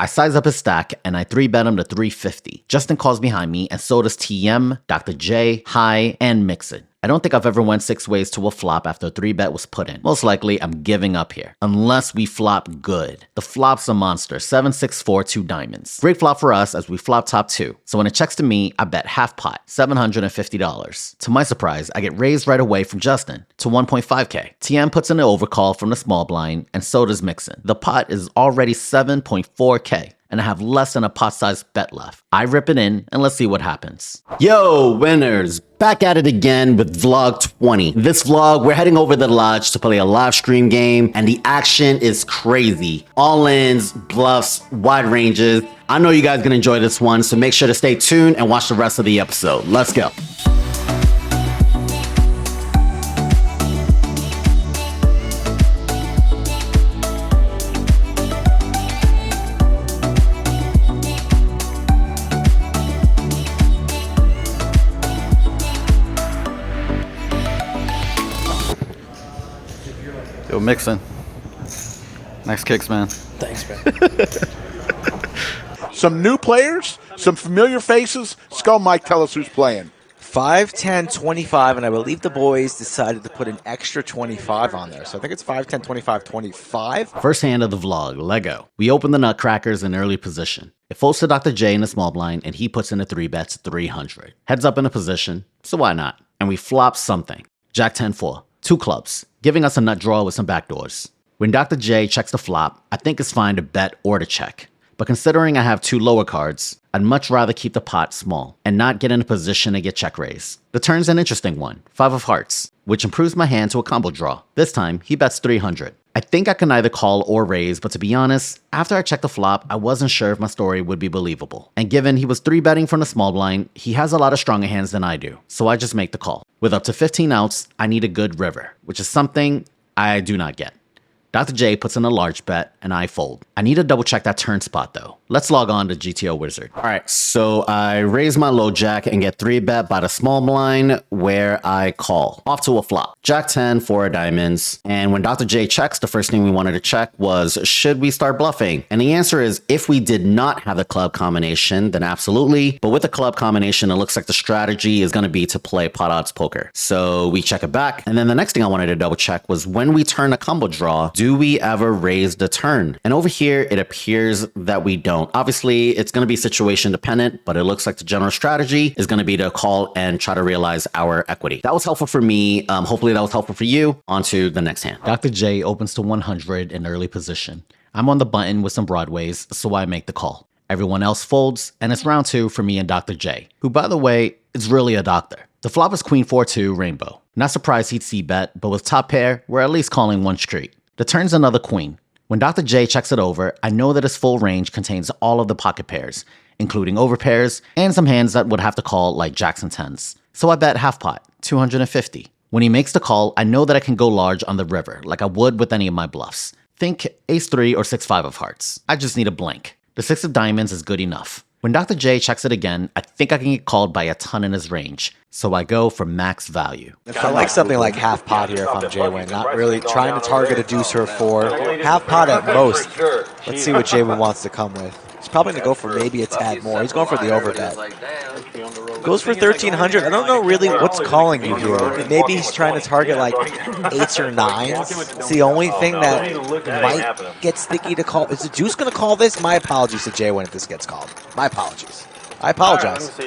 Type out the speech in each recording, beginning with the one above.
I size up his stack and I 3-bet him to 350. Justin calls behind me and so does TM, Dr. J, High, and Mixon. I don't think I've ever went 6 ways to a flop after a 3-bet was put in. Most likely, I'm giving up here. Unless we flop good. The flop's a monster. 7, 6, 4, 2 diamonds. Great flop for us as we flop top 2. So when it checks to me, I bet half pot, $750. To my surprise, I get raised right away from Justin to 1.5k. TM puts in an overcall from the small blind, and so does Mixon. The pot is already 7.4k. And I have less than a pot-sized bet left. I rip it in, and let's see what happens. Yo, winners! Back at it again with vlog 20. This vlog, we're heading over to the lodge to play a live stream game, and the action is crazy. All-ins, bluffs, wide ranges. I know you guys are gonna enjoy this one, so make sure to stay tuned and watch the rest of the episode. Let's go. Yo, Mixon. Nice kicks, man. Thanks, man. Some new players, some familiar faces. Skull Mike, tell us who's playing. 5, 10, 25, and I believe the boys decided to put an extra 25 on there. So I think it's 5, 10, 25, 25. First hand of the vlog, Lego. We open the nutcrackers in early position. It folds to Dr. J in the small blind, and he puts in a 3-bet 300. Heads up in a position, so why not? And we flop something. Jack 10-4. 2 clubs, giving us a nut draw with some backdoors. When Dr. J checks the flop, I think it's fine to bet or to check. But considering I have 2 lower cards, I'd much rather keep the pot small and not get in a position to get check raised. The turn's an interesting one, 5 of hearts, which improves my hand to a combo draw. This time, he bets 300. I think I can either call or raise, but to be honest, after I checked the flop, I wasn't sure if my story would be believable. And given he was 3-betting from the small blind, he has a lot of stronger hands than I do, so I just make the call. With up to 15 outs, I need a good river, which is something I do not get. Dr. J puts in a large bet, and I fold. I need to double check that turn spot though. Let's log on to GTO Wizard. All right, so I raise my low jack and get 3-bet by the small blind where I call. Off to a flop. Jack 10, 4 diamonds. And when Dr. J checks, the first thing we wanted to check was, should we start bluffing? And the answer is, if we did not have the club combination, then absolutely. But with the club combination, it looks like the strategy is gonna be to play pot odds poker. So we check it back. And then the next thing I wanted to double check was, when we turn a combo draw, do we ever raise the turn? And over here, it appears that we don't. Obviously, it's going to be situation dependent, but it looks like the general strategy is going to be to call and try to realize our equity. That was helpful for me. Hopefully that was helpful for you. On to the next hand. Dr. J opens to 100 in early position. I'm on the button with some broadways, so I make the call. Everyone else folds, and it's round 2 for me and Dr. J, who, by the way, is really a doctor. The flop is Queen 4-2 rainbow. Not surprised he'd c-bet, but with top pair, we're at least calling one straight. The turn's another queen. When Dr. J checks it over, I know that his full range contains all of the pocket pairs, including overpairs, and some hands that would have to call like jacks and 10s. So I bet half pot, 250. When he makes the call, I know that I can go large on the river, like I would with any of my bluffs. Think ace 3 or 6-5 of hearts. I just need a blank. The 6 of diamonds is good enough. When Dr. J checks it again, I think I can get called by a ton in his range, so I go for max value. I like something like half pot here if I'm JWin, not really trying to target a deuce or a 4. Half pot at most. Let's see what JWin wants to come with. He's probably going to go for maybe a tad more. He's going for the overbet. Goes for 1,300. I don't know really what's calling you here. Maybe he's trying to target like 8s or 9s. It's the only thing that might get sticky to call. Is the deuce going to call this? My apologies to JWin if this gets called. My apologies. I apologize.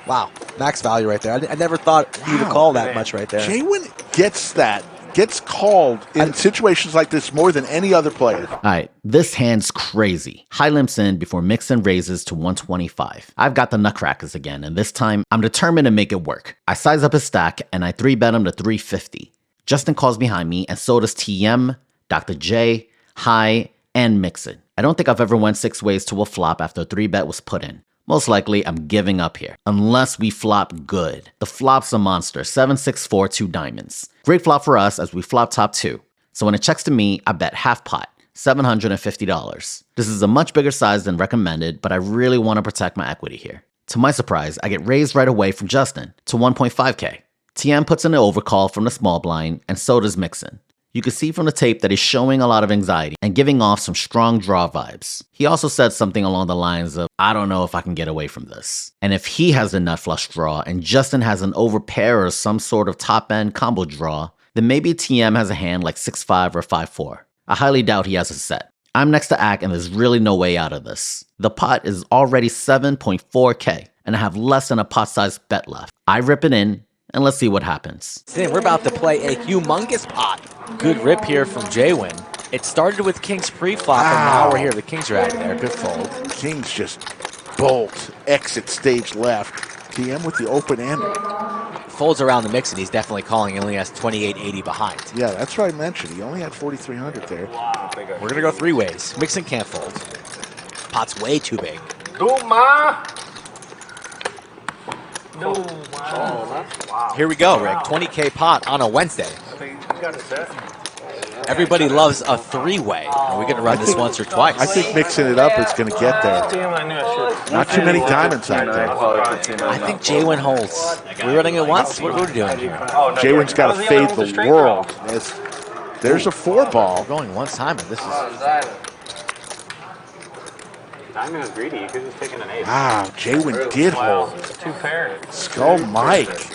Wow, max value right there. I never thought he would call that much right there. JWin gets that. Gets called in situations like this more than any other player. All right, this hand's crazy. High limps in before Mixon raises to 125. I've got the nutcrackers again, and this time I'm determined to make it work. I size up his stack, and I 3-bet him to 350. Justin calls behind me, and so does TM, Dr. J, High, and Mixon. I don't think I've ever went 6 ways to a flop after a 3-bet was put in. Most likely, I'm giving up here, unless we flop good. The flop's a monster, 7, 6, 4, 2 diamonds. Great flop for us as we flop top 2. So when it checks to me, I bet half pot, $750. This is a much bigger size than recommended, but I really want to protect my equity here. To my surprise, I get raised right away from Justin to 1.5k. TM puts in an overcall from the small blind, and so does Mixon. You can see from the tape that he's showing a lot of anxiety and giving off some strong draw vibes. He also said something along the lines of, I don't know if I can get away from this. And if he has a nut flush draw and Justin has an overpair or some sort of top end combo draw, then maybe TM has a hand like 6-5 or 5-4. I highly doubt he has a set. I'm next to Ack and there's really no way out of this. The pot is already 7.4K and I have less than a pot size bet left. I rip it in and let's see what happens. We're about to play a humongous pot. Good rip here from JWin. It started with kings pre-flop, and now we're here. The kings are out of there. Good fold. Kings just bolt, exit stage left. TM with the open-ender. Folds around the mix, and he's definitely calling. He only has 2880 behind. Yeah, that's what I mentioned. He only had 4,300 there. We're going to go three ways. Mixing can't fold. Pot's way too big. Here we go, Rick. 20K pot on a Wednesday. Everybody loves a three-way. Are we going to run this once or twice? I think mixing it up is going to get there. Not too many diamonds out there. I think JWin holds. We're running it once? What are we doing here? JWin's got to fade the world. There's a four ball. We're going one time, and this is... Diamond was greedy. You could have just taken an ace. Wow, JWin did hold. Two pair. Skull Mike.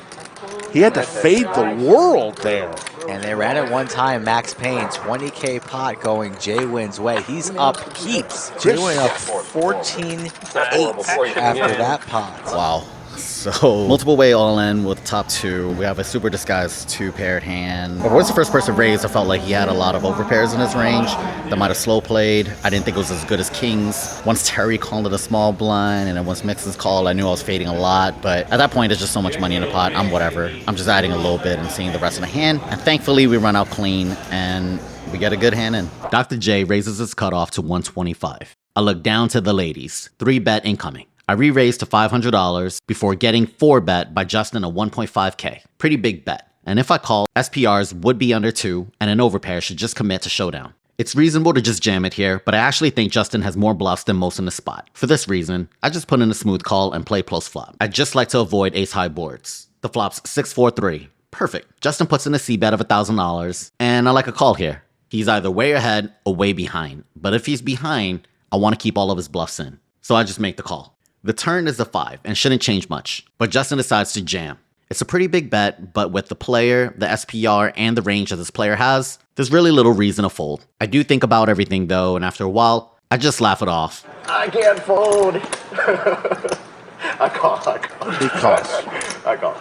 He had to fade the world there. And they ran it one time. Max Payne, 20K pot going JWin's way. He's up heaps. JWin up 14-8 after that pot. Wow. So, multiple way all in with top two. We have a super disguised two paired hand. But once the first person raised, I felt like he had a lot of overpairs in his range that might have slow played. I didn't think it was as good as kings. Once Terry called it a small blind, and then once Mixon's called, I knew I was fading a lot. But at that point, there's just so much money in the pot. I'm whatever. I'm just adding a little bit and seeing the rest of the hand. And thankfully, we run out clean and we get a good hand in. Dr. J raises his cutoff to 125. I look down to the ladies. 3-bet incoming. I re-raised to $500 before getting 4-bet by Justin a 1.5K. Pretty big bet. And if I call, SPRs would be under 2 and an overpair should just commit to showdown. It's reasonable to just jam it here, but I actually think Justin has more bluffs than most in the spot. For this reason, I just put in a smooth call and play close flop. I just like to avoid ace-high boards. The flop's 6-4-3. Perfect. Justin puts in a C-bet of $1,000, and I like a call here. He's either way ahead or way behind, but if he's behind, I want to keep all of his bluffs in. So I just make the call. The turn is a 5 and shouldn't change much, but Justin decides to jam. It's a pretty big bet, but with the player, the SPR, and the range that this player has, there's really little reason to fold. I do think about everything though, and after a while, I just laugh it off. I can't fold. I call. He calls. I call.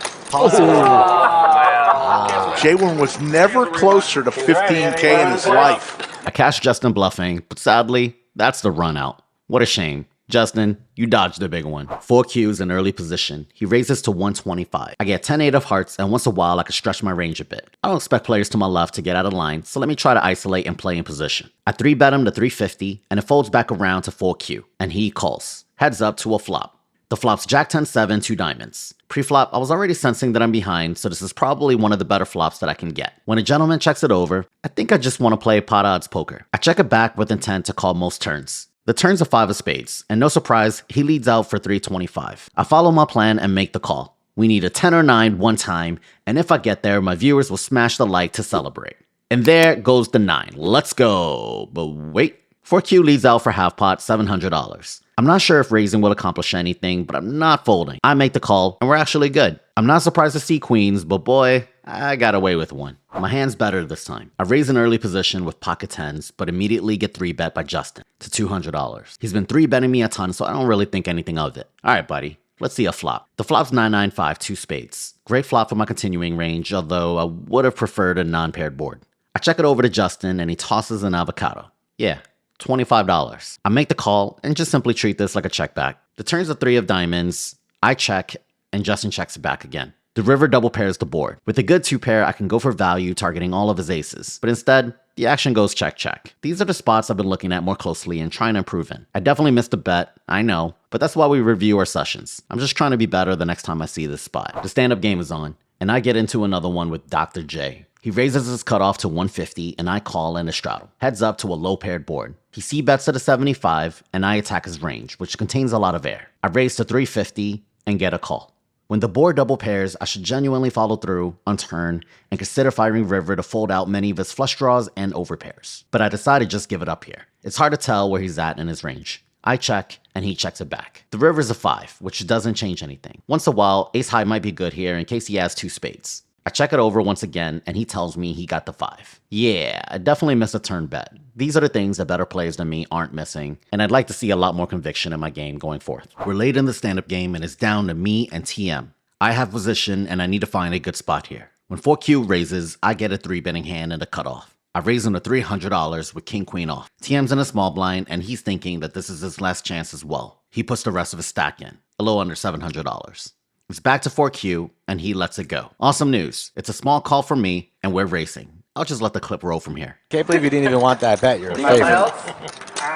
JWin was never closer to 15K in his life. I catch Justin bluffing, but sadly, that's the run out. What a shame. Justin, you dodged the big one. 4 Qs in early position. He raises to 125. I get 10-8 of hearts, and once in a while I can stretch my range a bit. I don't expect players to my left to get out of line, so let me try to isolate and play in position. I 3-bet him to 350, and it folds back around to 4Q, and he calls. Heads up to a flop. The flop's Jack 10-7, 2 diamonds. Pre-flop, I was already sensing that I'm behind, so this is probably one of the better flops that I can get. When a gentleman checks it over, I think I just want to play pot odds poker. I check it back with intent to call most turns. The turn's a 5 of spades, and no surprise, he leads out for 325. I follow my plan and make the call. We need a 10 or 9 one time, and if I get there, my viewers will smash the like to celebrate. And there goes the 9. Let's go. But wait, 4Q leads out for half pot, $700. I'm not sure if raising will accomplish anything, but I'm not folding. I make the call, and we're actually good. I'm not surprised to see queens, but boy, I got away with one. My hand's better this time. I raise an early position with pocket 10s, but immediately get 3-bet by Justin to $200. He's been 3-betting me a ton, so I don't really think anything of it. Alright buddy, let's see a flop. The flop's 9-9-5, 2 spades. Great flop for my continuing range, although I would have preferred a non-paired board. I check it over to Justin and he tosses an avocado. Yeah, $25. I make the call and just simply treat this like a check back. The turn's a 3 of diamonds, I check, and Justin checks it back again. The river double pairs the board. With a good 2-pair, I can go for value targeting all of his aces. But instead, the action goes check-check. These are the spots I've been looking at more closely and trying to improve in. I definitely missed a bet, I know, but that's why we review our sessions. I'm just trying to be better the next time I see this spot. The stand-up game is on, and I get into another one with Dr. J. He raises his cutoff to 150, and I call in a straddle. Heads up to a low-paired board. He c-bets to the 75, and I attack his range, which contains a lot of air. I raise to 350 and get a call. When the board double pairs, I should genuinely follow through on turn and consider firing river to fold out many of his flush draws and overpairs. But I decided just give it up here. It's hard to tell where he's at in his range. I check, and he checks it back. The river's a 5, which doesn't change anything. Once in a while, ace high might be good here in case he has 2 spades. I check it over once again, and he tells me he got the 5. Yeah, I definitely missed a turn bet. These are the things that better players than me aren't missing, and I'd like to see a lot more conviction in my game going forth. We're late in the stand-up game, and it's down to me and TM. I have position, and I need to find a good spot here. When 4Q raises, I get a 3-betting hand and a cutoff. I raise him to $300 with king-queen off. TM's in a small blind, and he's thinking that this is his last chance as well. He puts the rest of his stack in, a little under $700. It's back to 4Q, and he lets it go. Awesome news. It's a small call for me, and we're racing. I'll just let the clip roll from here. Can't believe you didn't even want that bet. You're a favorite.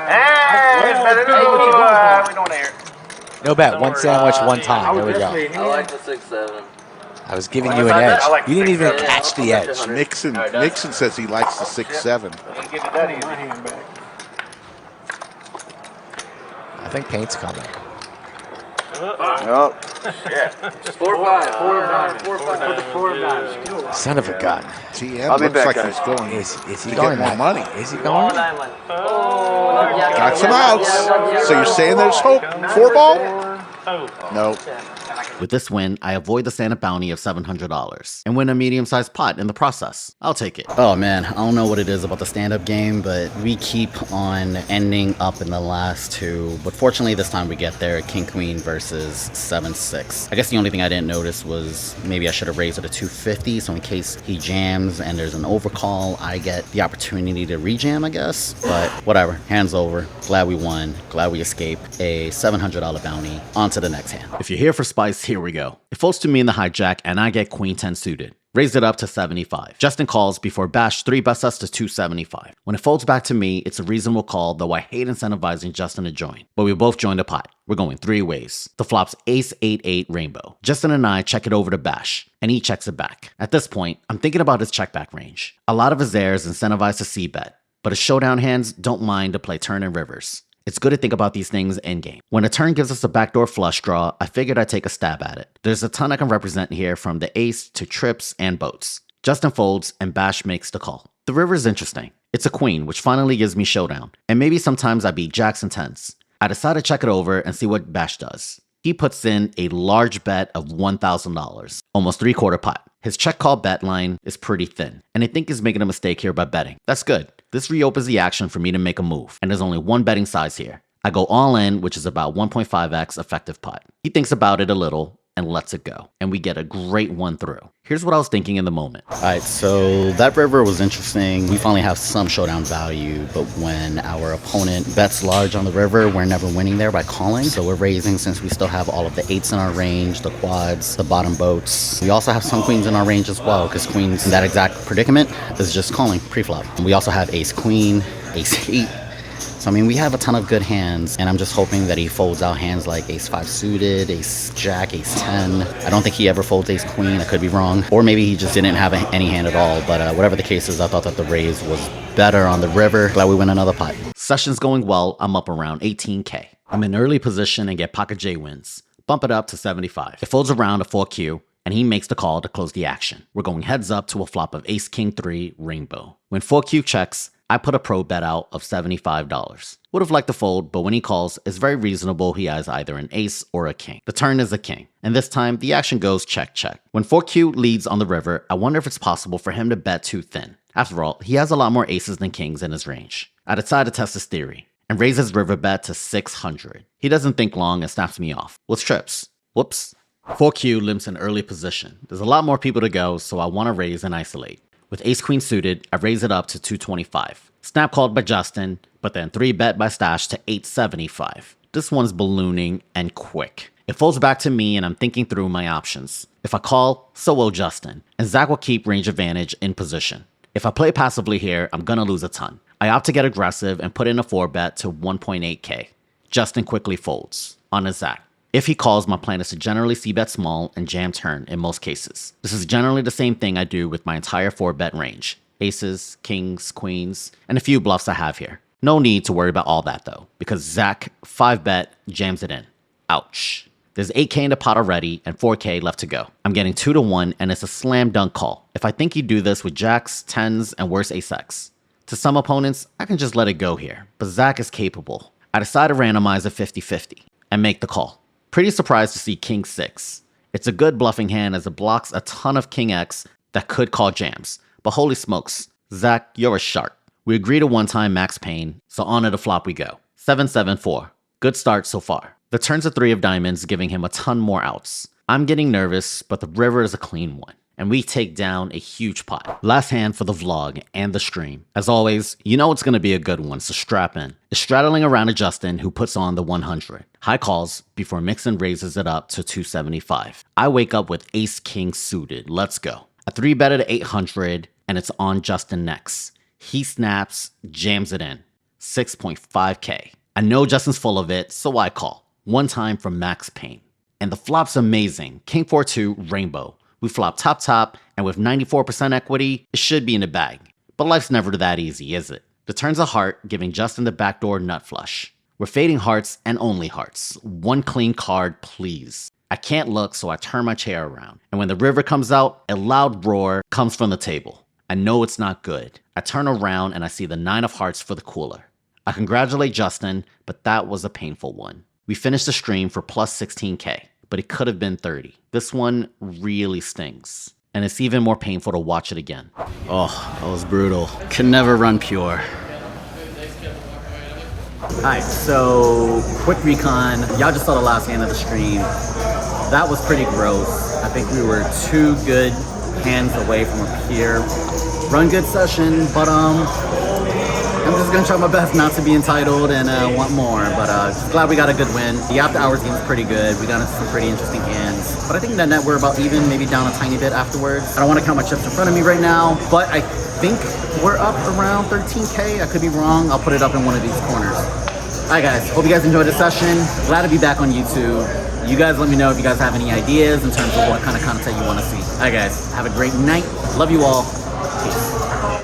Hey, we don't air. No bet. One sandwich, one time. There we go. I like the 6-7. I was giving you an edge. You didn't even catch the edge. Nixon says he likes the 6-7. I think paint's coming. Oh, Yeah. 4-5. Son of a gun. TM I'll be looks back, like guys. he's going Is he to going get more that? money. Is he going? Got some outs. So you're saying there's hope? 4-ball? No. With this win, I avoid the stand-up bounty of $700 and win a medium-sized pot in the process. I'll take it. Oh man, I don't know what it is about the stand-up game, but we keep on ending up in the last 2. But fortunately, this time we get there, king-queen versus 7-6. I guess the only thing I didn't notice was maybe I should have raised it to 250, so in case he jams and there's an overcall, I get the opportunity to rejam, I guess. But whatever, hands over. Glad we won. Glad we escaped a $700 bounty. On to the next hand. If you're here for spice, here we go. It folds to me in the hijack, and I get queen 10 suited. Raised it up to 75. Justin calls before Bash 3-bets us to 275. When it folds back to me, it's a reasonable call, though I hate incentivizing Justin to join. But we both joined the pot. We're going 3 ways. The flop's ace 8-8 rainbow. Justin and I check it over to Bash, and he checks it back. At this point, I'm thinking about his checkback range. A lot of his airs incentivize to c-bet, but his showdown hands don't mind to play turn and rivers. It's good to think about these things in-game. When a turn gives us a backdoor flush draw, I figured I'd take a stab at it. There's a ton I can represent here, from the ace to trips and boats. Justin folds, and Bash makes the call. The river is interesting. It's a queen, which finally gives me showdown. And maybe sometimes I beat jacks and 10s. I decide to check it over and see what Bash does. He puts in a large bet of $1,000, almost 3/4 pot. His check call bet line is pretty thin, and I think he's making a mistake here by betting. That's good. This reopens the action for me to make a move, and there's only one betting size here. I go all in, which is about 1.5x effective pot. He thinks about it a little and lets it go, and we get a great one through. Here's what I was thinking in the moment. All right, so that river was interesting. We finally have some showdown value, but when our opponent bets large on the river, we're never winning there by calling. So we're raising since we still have all of the 8s in our range, the quads, the bottom boats. We also have some queens in our range as well, because queens in that exact predicament is just calling pre-flop. We also have ace queen, ace 8. So, I mean, we have a ton of good hands, and I'm just hoping that he folds out hands like ace 5 suited, ace jack, ace 10. I don't think he ever folds ace queen. I could be wrong. Or maybe he just didn't have any hand at all. But whatever the case is, I thought that the raise was better on the river. Glad we win another pot. Session's going well. I'm up around 18K. I'm in early position and get pocket JWins. Bump it up to 75. It folds around to 4Q, and he makes the call to close the action. We're going heads up to a flop of ace king 3 rainbow. When 4Q checks, I put a pro bet out of $75. Would have liked to fold, but when he calls, it's very reasonable he has either an ace or a king. The turn is a king, and this time the action goes check check. When 4Q leads on the river, I wonder if it's possible for him to bet too thin. After all, he has a lot more aces than kings in his range. I decide to test his theory and raise his river bet to 600. He doesn't think long and snaps me off. With trips. Whoops. 4Q limps in early position. There's a lot more people to go, so I want to raise and isolate. With ace-queen suited, I raise it up to 225. Snap called by Justin, but then 3-bet by Stash to 875. This one's ballooning and quick. It folds back to me, and I'm thinking through my options. If I call, so will Justin, and Zach will keep range advantage in position. If I play passively here, I'm gonna lose a ton. I opt to get aggressive and put in a 4-bet to 1.8k. Justin quickly folds on a Zach. If he calls, my plan is to generally c-bet small and jam turn in most cases. This is generally the same thing I do with my entire 4-bet range. Aces, kings, queens, and a few bluffs I have here. No need to worry about all that though, because Zach 5-bet jams it in. Ouch. There's 8K in the pot already and 4K left to go. I'm getting 2-1 and it's a slam dunk call. If I think you do this with jacks, 10s, and worse ace-x. To some opponents, I can just let it go here, but Zach is capable. I decide to randomize a 50-50 and make the call. Pretty surprised to see king 6. It's a good bluffing hand as it blocks a ton of king x that could call jams. But holy smokes, Zach, you're a shark. We agree to one-time max pain, so on to the flop we go. 7-7-4. Good start so far. The turn's a 3 of diamonds, giving him a ton more outs. I'm getting nervous, but the river is a clean one, and we take down a huge pot. Last hand for the vlog and the stream. As always, you know it's going to be a good one, so strap in. It's straddling around to Justin, who puts on the 100. High calls before Mixon raises it up to 275. I wake up with ace-king suited. Let's go. A 3-bet at 800, and it's on Justin next. He snaps, jams it in. 6.5K. I know Justin's full of it, so I call. One time from max pain. And the flop's amazing. King 4-2, rainbow. We flop top, and with 94% equity, it should be in the bag. But life's never that easy, is it? The turn's a heart, giving Justin the backdoor nut flush. We're fading hearts and only hearts. One clean card, please. I can't look, so I turn my chair around. And when the river comes out, a loud roar comes from the table. I know it's not good. I turn around and I see the 9 of hearts for the cooler. I congratulate Justin, but that was a painful one. We finished the stream for plus 16K, but it could have been 30. This one really stings. And it's even more painful to watch it again. Oh, that was brutal. Can never run pure. Alright, so quick recon. Y'all just saw the last hand of the stream. That was pretty gross. I think we were 2 good hands away from a peer. Run good session, but I'm just gonna try my best not to be entitled and want more, but just glad we got a good win. The after hours game was pretty good. We got into some pretty interesting hands, but I think net we're about even, maybe down a tiny bit afterwards. I don't want to count my chips in front of me right now, but I think we're up around 13K. I could be wrong. I'll put it up in one of these corners. All right, guys. Hope you guys enjoyed the session. Glad to be back on YouTube. You guys let me know if you guys have any ideas in terms of what kind of content you want to see. All right, guys. Have a great night. Love you all.